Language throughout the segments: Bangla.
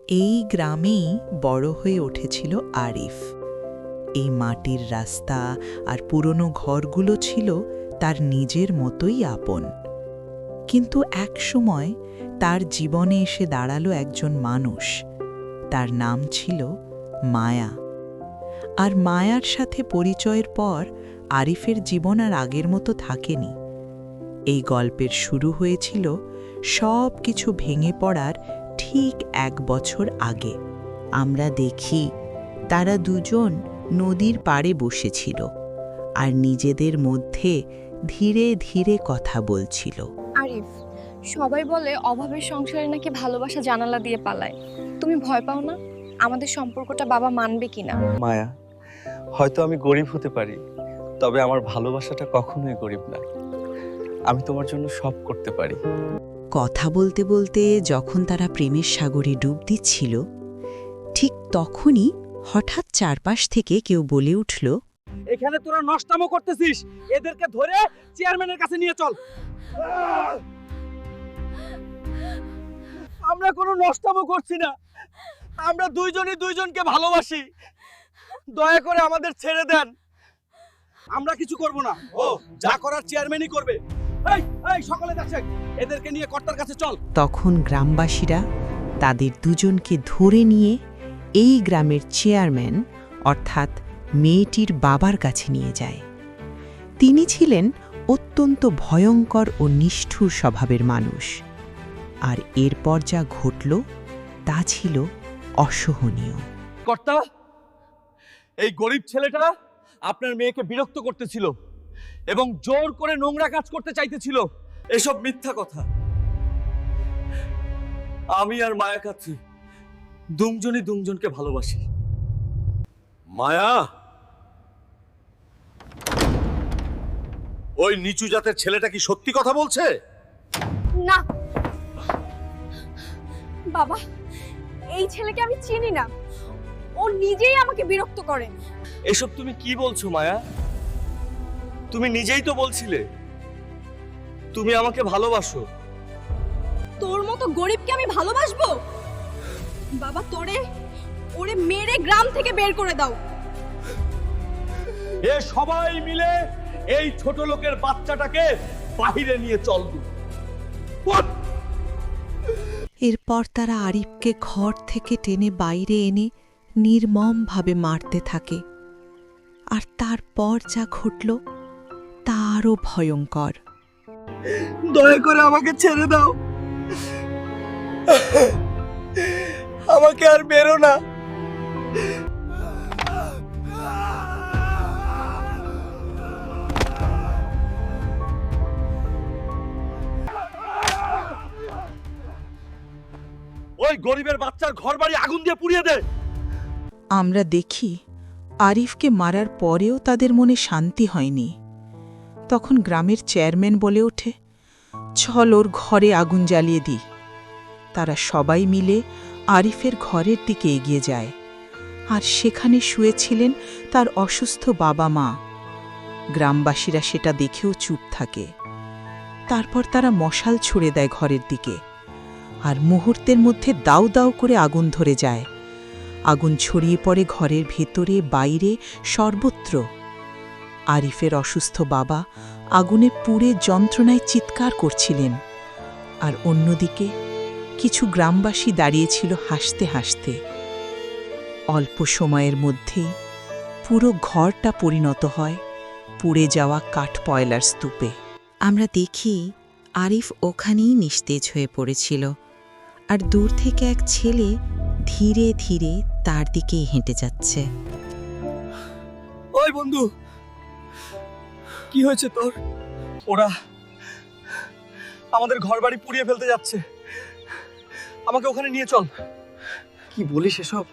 এই গ্রামেই বড় হয়ে উঠেছিল আরিফ। এই মাটির রাস্তা আর পুরনো ঘরগুলো ছিল তার নিজের মতোই আপন। কিন্তু একসময় তার জীবনে এসে দাঁড়ালো একজন মানুষ। তার নাম ছিল মায়া। আর মায়ার সাথে পরিচয়ের পর আরিফের জীবন আর আগের মতো থাকেনি। এই গল্পের শুরু হয়েছিল সব কিছু ভেঙে পড়ার ঠিক 1 বছর আগে। আমরা দেখি তারা দুজন নদীর পাড়ে বসেছিল আর নিজেদের মধ্যে ধীরে ধীরে কথা বলছিল। আরিফ, সবাই বলে অভাবের সংসারে নাকি ভালোবাসা জানালা দিয়ে পালায়। তুমি ভয় পাও না আমাদের সম্পর্কটা বাবা মানবে কিনা? মায়া, হয়তো আমি গরিব হতে পারি, তবে আমার ভালোবাসাটা কখনোই গরিব না। আমি তোমার জন্য সব করতে পারি। কথা বলতে বলতে যখন তারা প্রেমের সাগরে ডুব দিচ্ছিল, ঠিক তখনই হঠাৎ চারপাশ থেকে কেউ বলে উঠল, এখানে তোরা নষ্টামো করতেছিস, এদেরকে ধরে চেয়ারম্যানের কাছে নিয়ে চল। আমরা কোনো নষ্টামো করছি না, আমরা দুইজনই দুইজনকে ভালোবাসি। দয়া করে আমাদের ছেড়ে দেন, আমরা কিছু করব না। ও যা করার চেয়ারম্যানই করবে। এই এই সকলে যাচ্ছে, এদেরকে নিয়ে কর্তার কাছে চল। তখন গ্রামবাসীরা তাদের দুজনকে ধরে নিয়ে এই গ্রামের চেয়ারম্যান অর্থাৎ মেয়েটির বাবার কাছে নিয়ে যায়। তিনি ছিলেন অত্যন্ত ভয়ঙ্কর ও নিষ্ঠুর স্বভাবের মানুষ। আর এরপর যা ঘটল তা ছিল অসহনীয়। কর্তা, এই গরিব ছেলেটা আপনার মেয়েকে বিরক্ত করতেছিল এবং জোর করে নোংরা কাজ করতে চাইতেছিল। এসব মিথ্যা কথা। আমি আর মায়া কাছে দুজনই দুজনকে ভালোবাসি। মায়া, ওই নিচু জাতের ছেলেটা কি সত্যি কথা বলছে? না বাবা, এই ছেলেকে আমি চিনি না, ও নিজেই আমাকে বিরক্ত করে। এসব তুমি কি বলছো মায়া? তুমি নিজেই তো বলছিলে তুমি আমাকে ভালোবাসো। তোর মতো গরিবকে আমি ভালোবাসবো? বাবা, ওরে মেরে গ্রাম থেকে বের করে দাও। এ সবাই মিলে এই ছোট লোকের বাচ্চাটাকে বাহিরে নিয়ে চল। এরপর তারা আরিফকে ঘর থেকে টেনে বাইরে এনে নির্মমভাবে মারতে থাকে। আর তারপর যা ঘটল তা আরও ভয়ঙ্কর। দয়া করে আমাকে ছেড়ে দাও, আমাকে আর বেরো না। ওই গরিবের বাচ্চার ঘরবাড়ি আগুন দিয়ে পুড়িয়ে দে। আমরা দেখি আরিফকে মারার পরেও তাদের মনে শান্তি হয়নি। তখন গ্রামের চেয়ারম্যান বলে ওঠে, চল ওর ঘরে আগুন জ্বালিয়ে দিই। তারা সবাই মিলে আরিফের ঘরের দিকে এগিয়ে যায়। আর সেখানে শুয়েছিলেন তার অসুস্থ বাবা মা। গ্রামবাসীরা সেটা দেখেও চুপ থাকে। তারপর তারা মশাল ছুড়ে দেয় ঘরের দিকে। আর মুহূর্তের মধ্যে দাউ দাউ করে আগুন ধরে যায়। আগুন ছড়িয়ে পড়ে ঘরের ভেতরে বাইরে সর্বত্র। আরিফের অসুস্থ বাবা আগুনে পুড়ে যন্ত্রণায় চিৎকার করছিলেন। আর অন্যদিকে কিছু গ্রামবাসী দাঁড়িয়েছিল হাসতে হাসতে। অল্প সময়ের মধ্যেই পুরো ঘরটা পরিণত হয় পুড়ে যাওয়া কাঠকয়লার স্তূপে। আমরা দেখি আরিফ ওখানেই নিস্তেজ হয়ে পড়েছিল। আর দূর থেকে এক ছেলে ধীরে ধীরে তার দিকেই হেঁটে যাচ্ছে। ওই বন্ধু, কি হয়েছে তোর? ওরা আমাদের ঘরবাড়ি পুড়িয়ে ফেলতে যাচ্ছে, আমাকে ওখানে নিয়ে চল। কি বলিস এসব?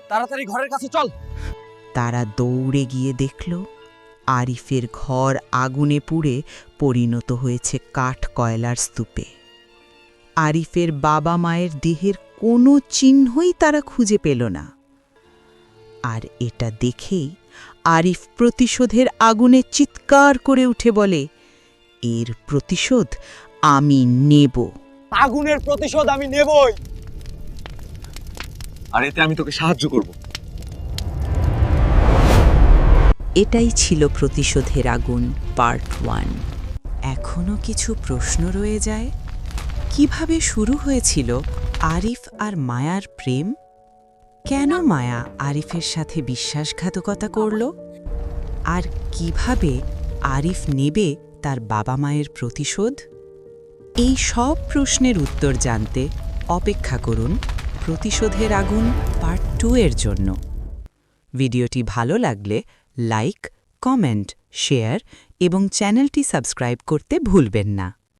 তাড়াতাড়ি ঘরের কাছে চল। তারা দৌড়ে গিয়ে দেখল আরিফের ঘর আগুনে পুড়ে পরিণত হয়েছে কাঠকয়লার স্তূপে। আরিফের বাবা মায়ের দেহের কোনো চিহ্নই তারা খুঁজে পেল না। আর এটা দেখেই আরিফ প্রতিশোধের আগুনে চিৎকার করে উঠে বলে, এর প্রতিশোধ আমি নেব। আগুনের প্রতিশোধ আমি নেবই। আর এতে আমি তোকে সাহায্য করব। এটাই ছিল প্রতিশোধের আগুন পার্ট 1। এখনো কিছু প্রশ্ন রয়ে যায়। কিভাবে শুরু হয়েছিল আরিফ আর মায়ার প্রেম? কেন মায়া আরিফের সাথে বিশ্বাসঘাতকতা করল? আর কিভাবে আরিফ নেবে তার বাবা মায়ের প্রতিশোধ? এই সব প্রশ্নের উত্তর জানতে অপেক্ষা করুন প্রতিশোধের আগুন পার্ট 2 এর জন্য। ভিডিওটি ভালো লাগলে লাইক, কমেন্ট, শেয়ার এবং চ্যানেলটি সাবস্ক্রাইব করতে ভুলবেন না।